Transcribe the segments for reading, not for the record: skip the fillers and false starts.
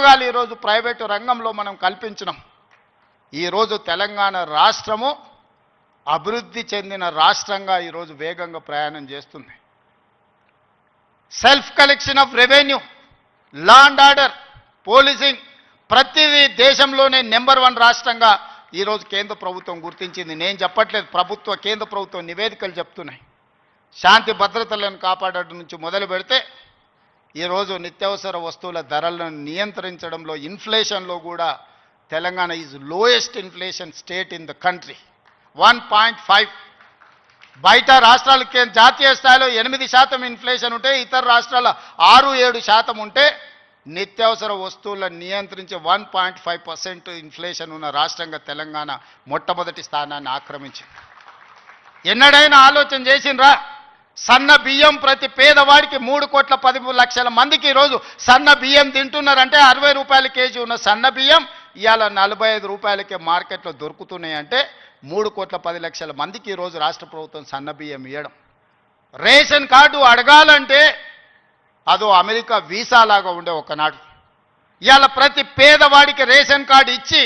ఉద్యోగాలు ఈరోజు ప్రైవేటు రంగంలో మనం కల్పించినాం. ఈరోజు తెలంగాణ రాష్ట్రము అభివృద్ధి చెందిన రాష్ట్రంగా ఈరోజు వేగంగా ప్రయాణం చేస్తుంది. Self collection of revenue, law and order, policing ప్రతిదీ దేశంలోనే నెంబర్ 1 రాష్ట్రంగా ఈరోజు కేంద్ర ప్రభుత్వం గుర్తించింది. నేను చెప్పట్లేదు, కేంద్ర ప్రభుత్వం నివేదికలు చెప్తున్నాయి. శాంతి భద్రతలను కాపాడడం నుంచి మొదలు పెడితే ఈరోజు నిత్యావసర వస్తువుల ధరలను నియంత్రించడంలో, ఇన్ఫ్లేషన్లో కూడా Telangana is lowest inflation state in the country. 1.5. బయట రాష్ట్రాలకి జాతీయ స్థాయిలో 8% ఇన్ఫ్లేషన్ ఉంటే, ఇతర రాష్ట్రాల 6-7% ఉంటే, నిత్యావసర వస్తువులను నియంత్రించి 1.5% ఇన్ఫ్లేషన్ ఉన్న రాష్ట్రంగా తెలంగాణ మొట్టమొదటి స్థానాన్ని ఆక్రమించింది. ఎన్నడైనా ఆలోచన చేసిండ్రా? సన్న బియ్యం ప్రతి పేదవాడికి 3,10,00,000 మందికి ఈరోజు సన్న బియ్యం తింటున్నారంటే, 60 రూపాయల కేజీ ఉన్న సన్న బియ్యం ఇవాళ 45 రూపాయలకే మార్కెట్లో దొరుకుతున్నాయంటే 3,10,00,000 మందికి ఈరోజు రాష్ట్ర ప్రభుత్వం సన్న బియ్యం ఇవ్వడం. రేషన్ కార్డు అడగాలంటే అదో అమెరికా వీసా లాగా ఉండే ఒకనాడు. ఇవాళ ప్రతి పేదవాడికి రేషన్ కార్డు ఇచ్చి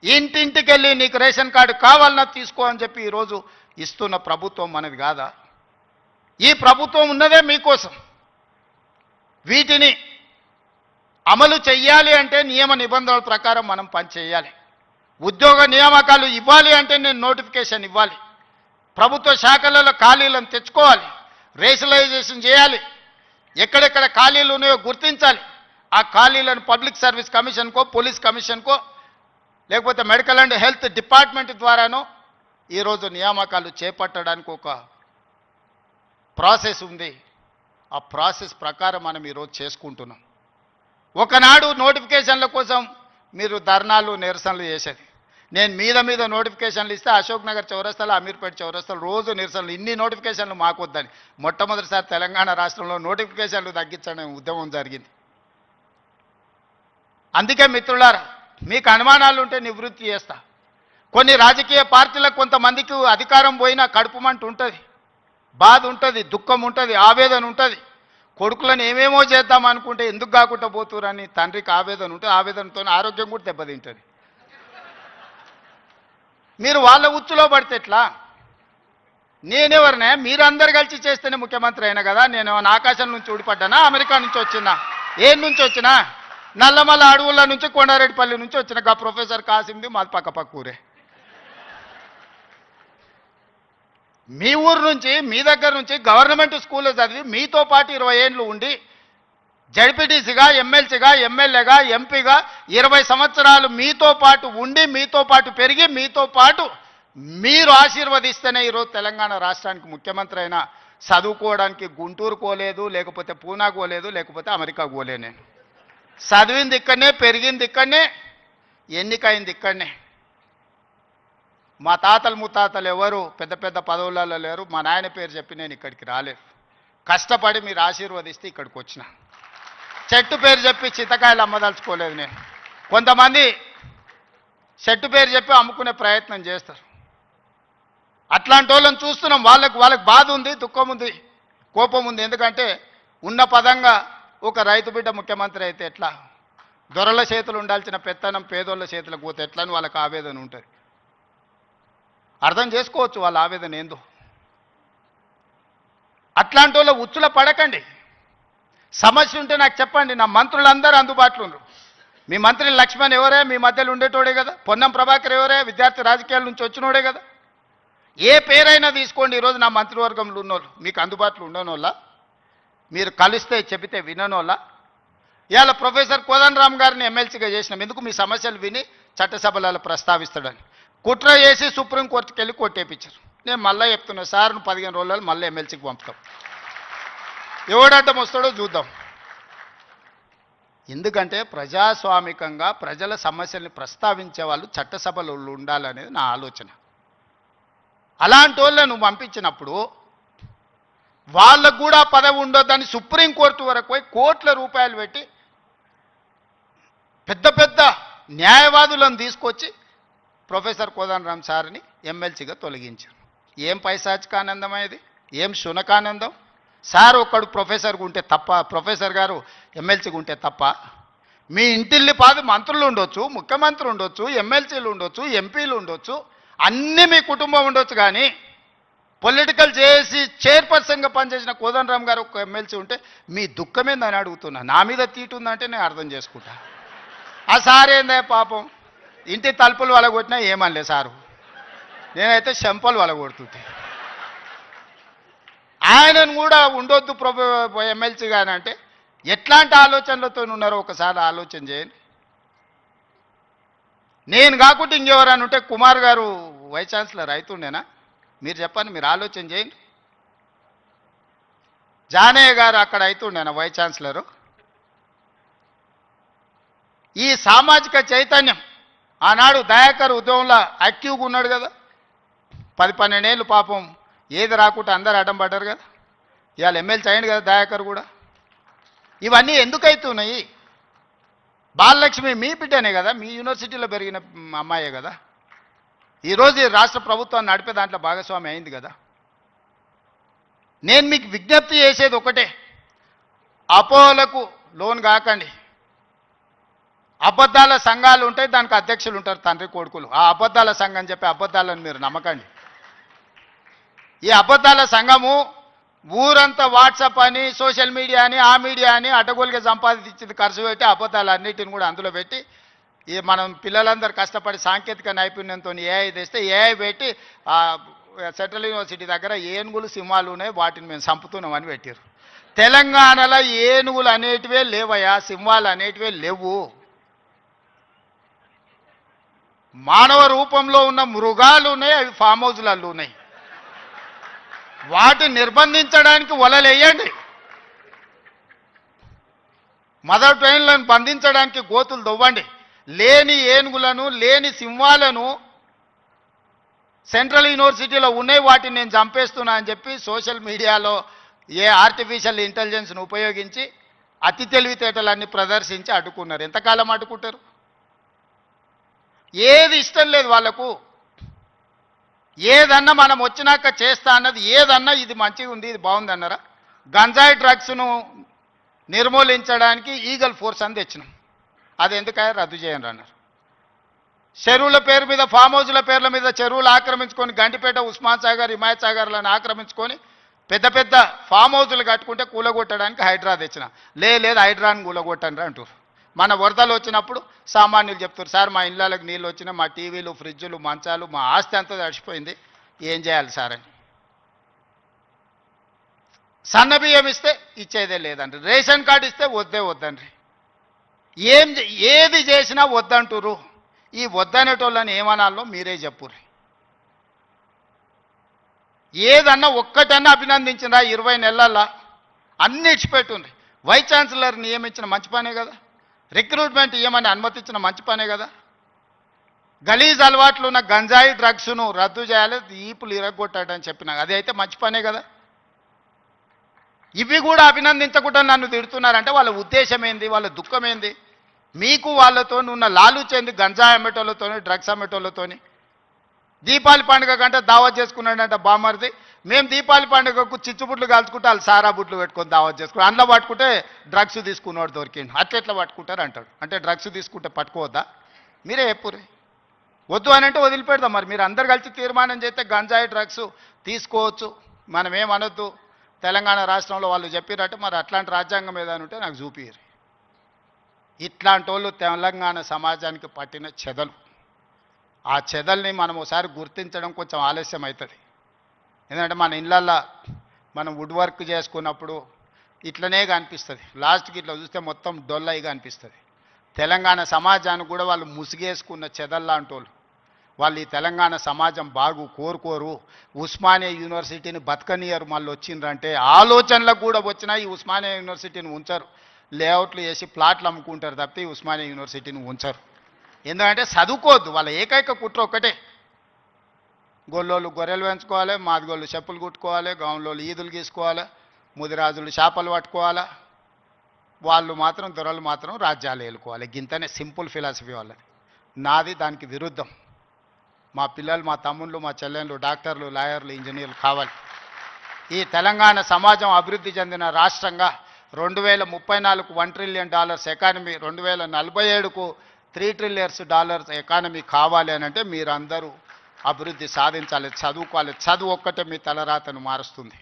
ఇంటింటికి వెళ్ళి నీకు రేషన్ కార్డు కావాలన్నా తీసుకో అని చెప్పి ఈరోజు ఇస్తున్న ప్రభుత్వం మనది కాదా? ఈ ప్రభుత్వం ఉన్నదే మీకోసం. వీటిని అమలు చెయ్యాలి అంటే నియమ నిబంధనల ప్రకారం మనం పని చేయాలి. ఉద్యోగ నియామకాలు ఇవ్వాలి అంటే నేను నోటిఫికేషన్ ఇవ్వాలి. ప్రభుత్వ శాఖలలో ఖాళీలను తెచ్చుకోవాలి, రేషనలైజేషన్ చేయాలి, ఎక్కడెక్కడ ఖాళీలు ఉన్నాయో గుర్తించాలి. ఆ ఖాళీలను పబ్లిక్ సర్వీస్ కమిషన్కో, పోలీస్ కమిషన్కో, లేకపోతే మెడికల్ అండ్ హెల్త్ డిపార్ట్మెంట్ ద్వారానో ఈరోజు నియామకాలు చేపట్టడానికి ఒక ప్రాసెస్ ఉంది. ఆ ప్రాసెస్ ప్రకారం మనం ఈరోజు చేసుకుంటున్నాం. ఒకనాడు నోటిఫికేషన్ల కోసం మీరు ధర్నాలు, నిరసనలు చేసేది. నేను మీద నోటిఫికేషన్లు ఇస్తే అశోక్ నగర్ చౌరస్తాలో, అమీర్పేట చౌరస్తాలో రోజు నిరసనలు. ఇన్ని నోటిఫికేషన్లు మాకు వద్దని మొట్టమొదటిసారి తెలంగాణ రాష్ట్రంలో నోటిఫికేషన్లు తగ్గించడం ఉద్యమం జరిగింది. అందుకే మిత్రులారా, మీకు అనుమానాలు ఉంటే నివృత్తి చేస్తా. కొన్ని రాజకీయ పార్టీలకు కొంతమందికి అధికారం పోయినా కడుపుమంట ఉంటుంది, బాధ ఉంటుంది, దుఃఖం ఉంటుంది, ఆవేదన ఉంటుంది. కొడుకులను ఏమేమో చేద్దాం అనుకుంటే ఎందుకు కాకుండా పోతురని తండ్రికి ఆవేదన ఉంటుంది. ఆవేదనతో ఆరోగ్యం కూడా దెబ్బతింటుంది. మీరు వాళ్ళ ఉచ్చులో పడితే ఎట్లా? నేనెవరినే? మీరందరు కలిసి చేస్తేనే ముఖ్యమంత్రి అయినా కదా. నేను ఆకాశం నుంచి ఊడిపడ్డానా? అమెరికా నుంచి వచ్చినా? ఏ నుంచి వచ్చినా? నల్లమల్ల అడవుల నుంచి, కొండారెడ్డిపల్లి నుంచి వచ్చిన గా ప్రొఫెసర్ కాసింది మాది పక్క ఊరే. మీ ఊరు నుంచి, మీ దగ్గర నుంచి గవర్నమెంట్ స్కూల్లో చదివి మీతో పాటు 20 ఏళ్ళు ఉండి జడ్పీటీసీగా, ఎమ్మెల్సీగా, ఎమ్మెల్యేగా, ఎంపీగా 20 సంవత్సరాలు మీతో పాటు ఉండి, మీతో పాటు పెరిగి, మీతో పాటు మీరు ఆశీర్వదిస్తేనే ఈరోజు తెలంగాణ రాష్ట్రానికి ముఖ్యమంత్రి అయినా. చదువుకోవడానికి గుంటూరు పోలేదు, లేకపోతే పూనా పోలేదు, లేకపోతే అమెరికా పోలే. నేను చదివింది ఇక్కడనే, పెరిగింది ఇక్కడనే, ఎన్నికైంది ఇక్కడనే. మా తాతలు ముత్తాతలు ఎవరు పెద్ద పెద్ద పదవులలో లేరు. మా నాయన పేరు చెప్పి నేను ఇక్కడికి రాలేదు. కష్టపడి మీరు ఆశీర్వదిస్తే ఇక్కడికి వచ్చిన. చెట్టు పేరు చెప్పి చింతకాయలు అమ్మదలుచుకోలేదు నేను. కొంతమంది చెట్టు పేరు చెప్పి అమ్ముకునే ప్రయత్నం చేస్తారు. అట్లాంటి వాళ్ళని చూస్తున్నాం. వాళ్ళకి బాధ ఉంది, దుఃఖం ఉంది, కోపం ఉంది. ఎందుకంటే ఉన్న పదంగా ఒక రైతు బిడ్డ ముఖ్యమంత్రి అయితే ఎట్లా? దొరల చేతులు ఉండాల్సిన పెత్తనం పేదోళ్ళ చేతులకు పోతే ఎట్లా అని వాళ్ళకి ఆవేదన ఉంటుంది. అర్థం చేసుకోవచ్చు వాళ్ళ ఆవేదన ఏందో. అట్లాంటి వాళ్ళ ఉచ్చుల పడకండి. సమస్య ఉంటే నాకు చెప్పండి. నా మంత్రులందరూ అందుబాటులో ఉన్నారు. మీ మంత్రి లక్ష్మణ్ ఎవరే? మీ మధ్యలో ఉండేటోడే కదా. పొన్నం ప్రభాకర్ ఎవరే? విద్యార్థి రాజకీయాల నుంచి వచ్చినోడే కదా. ఏ పేరైనా తీసుకోండి. ఈరోజు నా మంత్రివర్గంలో ఉన్నోళ్ళు మీకు అందుబాటులో ఉండనోళ్ళ? మీరు కలిస్తే చెబితే విననోళ్ళ? ఇవాళ ప్రొఫెసర్ కోదండరామ్ గారిని ఎమ్మెల్సీగా చేసినాం. ఎందుకు? మీ సమస్యలు విని చట్టసభలలో ప్రస్తావిస్తాడని. కుట్ర చేసి సుప్రీంకోర్టుకి వెళ్ళి కొట్టేపించారు. నేను మళ్ళీ చెప్తున్నా, సార్ను 15 రోజులు మళ్ళీ ఎమ్మెల్సీకి పంపుతాం. ఎవడడ్డం వస్తాడో చూద్దాం. ఎందుకంటే ప్రజాస్వామికంగా ప్రజల సమస్యల్ని ప్రస్తావించే వాళ్ళు చట్టసభలో ఉండాలనేది నా ఆలోచన. అలాంటి వాళ్ళను పంపించినప్పుడు వాళ్ళకు కూడా పదవి ఉండొద్దని సుప్రీంకోర్టు వరకు పోయి కోట్ల రూపాయలు పెట్టి పెద్ద పెద్ద న్యాయవాదులను తీసుకొచ్చి ప్రొఫెసర్ కోదండరామ్ సార్ని ఎమ్మెల్సీగా తొలగించారు. ఏం పైశాచికానందం ఇది? ఏం శునకానందం? సార్ ఒక్కడు ప్రొఫెసర్గా ఉంటే తప్ప, ప్రొఫెసర్ గారు ఎమ్మెల్సీగా ఉంటే తప్ప? మీ ఇంటిల్లి పాది మంత్రులు ఉండొచ్చు, ముఖ్యమంత్రి ఉండొచ్చు, ఎమ్మెల్సీలు ఉండొచ్చు, ఎంపీలు ఉండొచ్చు, అన్నీ మీ కుటుంబం ఉండొచ్చు. కానీ పొలిటికల్ చేసి చైర్పర్సన్గా పనిచేసిన కోదండరామ్ గారు ఒక ఎమ్మెల్సీ ఉంటే మీ దుఃఖమేందని అడుగుతున్నా. నా మీద తీటుందంటే నేను అర్థం చేసుకుంటా. ఆ సార్ ఏందే పాపం, ఇంటి తలుపులు వలగొట్టినా ఏమనలే సారు, నేనైతే చెంపలు వలగొడుతుంటే. ఆయనను కూడా ఉండొద్దు ఎమ్మెల్సీ కానీ అంటే ఎట్లాంటి ఆలోచనలతో ఉన్నారో ఒకసారి ఆలోచన చేయండి. నేను కాకుండా ఇంకెవరైనా ఉంటే కుమార్ గారు వైస్ ఛాన్సలర్ అవుతుండేనా? మీరు చెప్పండి, మీరు ఆలోచన చేయండి. జానయ్య గారు అక్కడ అవుతుండేనా వైస్ ఛాన్సలరు? ఈ సామాజిక చైతన్యం ఆనాడు దయాకర్ ఉద్యమంలో యాక్టివ్గా ఉన్నాడు కదా. 10-12 ఏళ్ళు పాపం ఏది రాకుండా అందరు అడ్డం పడ్డారు కదా. ఇవాళ ఎమ్మెల్సీ అయ్యింది కదా దయాకర్ కూడా. ఇవన్నీ ఎందుకు అవుతున్నాయి? బాలలక్ష్మి మీ బిడ్డనే కదా, మీ యూనివర్సిటీలో పెరిగిన అమ్మాయే కదా. ఈరోజు ఈ రాష్ట్ర ప్రభుత్వాన్ని నడిపే దాంట్లో భాగస్వామి అయింది కదా. నేను మీకు విజ్ఞప్తి చేసేది ఒకటే, అపోహలకు లోన్ కాకండి. అబద్ధాల సంఘాలు ఉంటాయి, దానికి అధ్యక్షులు ఉంటారు, తండ్రి కొడుకులు. ఆ అబద్ధాల సంఘం చెప్పి అబద్ధాలను మీరు నమ్మకండి. ఈ అబద్ధాల సంఘము ఊరంతా వాట్సాప్ అని, సోషల్ మీడియా అని, ఆ మీడియా అని అడ్డగోలుగా సంపాదించింది ఖర్చు పెట్టి అబద్ధాలు అన్నిటిని కూడా అందులో పెట్టి ఈ మనం పిల్లలందరూ కష్టపడి సాంకేతిక నైపుణ్యంతో ఏఐ తెస్తే ఏఐ పెట్టి సెంట్రల్ యూనివర్సిటీ దగ్గర ఏనుగులు సింహాలు ఉన్నాయి, వాటిని మేము చంపుతున్నామని పెట్టారు. తెలంగాణలో ఏనుగులు అనేటివే లేవయా, సింహాలు అనేటివే లేవు. మానవ రూపంలో ఉన్న మృగాలు ఉన్నాయి, అవి ఫామ్ హౌస్లలో ఉన్నాయి. వాటిని నిర్బంధించడానికి వలలేయండి. మదర్ ట్రైన్లను బంధించడానికి గోతులు దొవ్వండి. లేని ఏనుగులను, లేని సింహాలను సెంట్రల్ యూనివర్సిటీలో ఉన్నాయి, వాటిని నేను చంపేస్తున్నా అని చెప్పి సోషల్ మీడియాలో ఆర్టిఫిషియల్ ఇంటెలిజెన్స్ను ఉపయోగించి అతి తెలివితేటలన్నీ ప్రదర్శించి అడ్డుకున్నారు. ఎంతకాలం అడ్డుకుంటారు? ఏది ఇష్టం లేదు వాళ్ళకు. ఏదన్నా మనం వచ్చినాక చేస్తా అన్నది ఏదన్నా ఇది మంచిగా ఉంది, ఇది బాగుంది అన్నారా? గంజాయి డ్రగ్స్ను నిర్మూలించడానికి ఈగల్ ఫోర్స్ అని తెచ్చినాం, అది ఎందుకయ్యా రద్దు చేయండి అన్నారు. చెరువుల పేరు మీద, ఫామ్ హౌస్ల పేర్ల మీద చెరువులు ఆక్రమించుకొని గంటిపేట, ఉస్మాన్ సాగర్, హిమాయత్ సాగర్లను ఆక్రమించుకొని పెద్ద పెద్ద ఫామ్ హౌజులు కట్టుకుంటే కూలగొట్టడానికి హైడ్రా తెచ్చిన. లేదు హైడ్రాని కూలగొట్టండి అంటారు. మన వరదలు వచ్చినప్పుడు సామాన్యులు చెప్తారు, సార్ మా ఇళ్ళకి నీళ్ళు వచ్చినా, మా టీవీలు, ఫ్రిడ్జులు, మంచాలు, మా ఆస్తి అంతా తడిచిపోయింది, ఏం చేయాలి సార్ అని. సన్న బియ్యం ఇస్తే ఇచ్చేదే లేదండి, రేషన్ కార్డు ఇస్తే వద్దండి. ఏది చేసినా వద్దంటురు. ఈ వద్దనేటోళ్ళని ఏమనాలో మీరే చెప్పుర్రి. ఏదన్నా ఒక్కటన్నా అభినందించినా 20 నెలల్లో అన్ని ఇచ్చిపెట్టుండ్రి. వైస్ ఛాన్సలర్ నియమించిన మంచి పనే కదా, రిక్రూట్మెంట్ ఇవ్వమని అనుమతించిన మంచి పనే కదా. గలీజ్ అలవాట్లు ఉన్న గంజాయి డ్రగ్స్ను రద్దు చేయాలి, ఈపులు ఇరగొట్టాడని చెప్పిన అది అయితే మంచి పనే కదా. ఇవి కూడా అభినందించకుండా నన్ను తిడుతున్నారంటే వాళ్ళ ఉద్దేశం ఏంది, వాళ్ళ దుఃఖం ఏంది? మీకు వాళ్ళతో ఉన్న లాలుచేంది, గంజాయి అమ్మేటోళ్ళతోని, డ్రగ్స్ అమ్మేటోళ్ళతోని. దీపావళి పండుగ కంటే దావత్ చేసుకున్నాడంట బామ్మర్ది. మేము దీపావళి పండుగకు చిచ్చుబుట్లు కాల్చుకుంటే వాళ్ళు సారా బుట్లు పెట్టుకొని దావత్ చేసుకుని అందులో పట్టుకుంటే డ్రగ్స్ తీసుకున్నవాడు దొరికిండు. అట్లెట్లా పట్టుకుంటారు అంటాడు. అంటే డ్రగ్స్ తీసుకుంటే పట్టుకోవద్దా? మీరే చెప్పుర్రి. వద్దు అని అంటే వదిలిపెడదాం. మరి మీరు అందరు కలిసి తీర్మానం చేస్తే గంజాయి డ్రగ్స్ తీసుకోవచ్చు, మనం ఏమనొద్దు. తెలంగాణ రాష్ట్రంలో వాళ్ళు చెప్పినట్టు మరి అట్లాంటి రాజ్యాంగం ఏదైనా ఉంటే నాకు చూపియ్యరు. ఇట్లాంటి వాళ్ళు తెలంగాణ సమాజానికి పట్టిన చెదలు. ఆ చెదల్ని మనం ఒకసారి గుర్తించడం కొంచెం ఆలస్యం అవుతుంది. ఎందుకంటే మన ఇళ్ళల్లో మనం వుడ్ వర్క్ చేసుకున్నప్పుడు ఇట్లనే కనిపిస్తుంది, లాస్ట్కి ఇట్లా చూస్తే మొత్తం డొల్లయిగా అనిపిస్తుంది. తెలంగాణ సమాజానికి కూడా వాళ్ళు ముసిగేసుకున్న చెదల్లాంటి వాళ్ళు ఈ తెలంగాణ సమాజం బాగు కోరుకోరు. ఉస్మానియా యూనివర్సిటీని బతకనియరు. మళ్ళీ వచ్చిండ్రంటే ఆలోచనలకు కూడా వచ్చినా ఈ ఉస్మానియా యూనివర్సిటీని ఉంచరు. లేఅవుట్లు వేసి ప్లాట్లు అమ్ముకుంటారు తప్పితే ఈ ఉస్మానియా యూనివర్సిటీని ఉంచరు. ఎందుకంటే చదువుకోవద్దు. వాళ్ళ ఏకైక కుట్ర ఒక్కటే, గొల్లోళ్ళు గొర్రెలు పెంచుకోవాలి, మాదిగోళ్ళు చెప్పులు కుట్టుకోవాలి, గౌన్లోళ్ళు ఈదులు గీసుకోవాలి, ముదిరాజులు చేపలు పట్టుకోవాలి, వాళ్ళు మాత్రం దొరలు మాత్రం రాజ్యాలు ఏలుకోవాలి. గింతనే సింపుల్ ఫిలాసఫీ వాళ్ళది. నాది దానికి విరుద్ధం. మా పిల్లలు, మా తమ్ముళ్ళు, మా చెల్లెళ్ళు డాక్టర్లు, లాయర్లు, ఇంజనీర్లు కావాలి. ఈ తెలంగాణ సమాజం అభివృద్ధి చెందిన రాష్ట్రంగా 2034కు $1 ట్రిలియన్ ఎకానమీ, 2047కు $3 ట్రిలియన్స్ ఎకానమీ కావాలి అని అంటే మీరందరూ అభివృద్ధి సాధించాలి, చదువుకోవాలి. చదువు ఒక్కటే మీ తలరాతను మారుస్తుంది.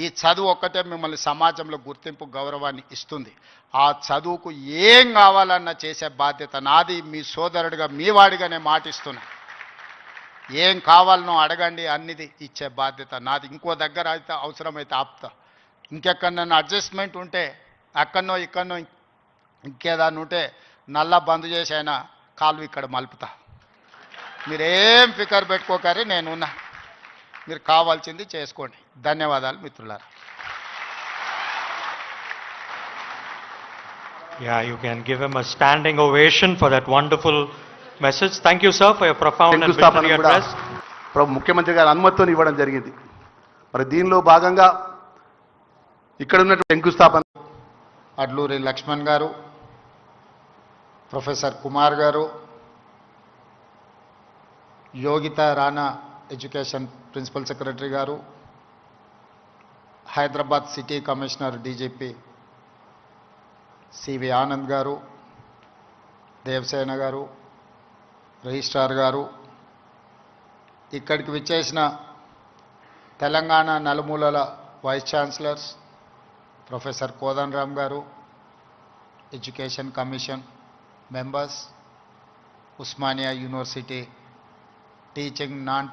ఈ చదువు ఒక్కటే మిమ్మల్ని సమాజంలో గుర్తింపు, గౌరవాన్ని ఇస్తుంది. ఆ చదువుకు ఏం కావాలన్నా చేసే బాధ్యత నాది. మీ సోదరుడిగా, మీ వాడిగానే మాటిస్తున్నా. ఏం కావాలనో అడగండి, అన్నిది ఇచ్చే బాధ్యత నాది. ఇంకో దగ్గర అయితే అవసరమైతే ఆపుతా. ఇంకెక్కడన్నా అడ్జస్ట్మెంట్ ఉంటే అక్కడనో ఇక్కడనో ఇంకేదాన్ని ఉంటే నల్లా బంద్ చేసి అయినా కాలు ఇక్కడ మలుపుతా. మీరేం ఫికర్ పెట్టుకోకరి, నేనున్నా. మీరు కావాల్సింది చేసుకోండి. ధన్యవాదాలు మిత్రులారా. Yeah, you can give him a standing ovation for that wonderful message. Thank you, sir, for your profound and visionary address. ముఖ్యమంత్రి గారి అనుమతితో ఇవ్వడం జరిగింది. మరి దీనిలో భాగంగా ఇక్కడ ఉన్నటువంటి శంకుస్థాపన అడ్లూరి లక్ష్మణ్ గారు, ప్రొఫెసర్ కుమార్ గారు, Yogita Rana education principal secretary గారు, Hyderabad city commissioner DGP CV Anand గారు, దేవసేన గారు, రిజిస్ట్రార్ గారు, ఇక్కడికి విచ్చేసిన తెలంగాణ నలుమూలల వైస్ ఛాన్సలర్స్, ప్రొఫెసర్ కోదండరామ్ గారు, education commission members, Osmania university teaching, non teaching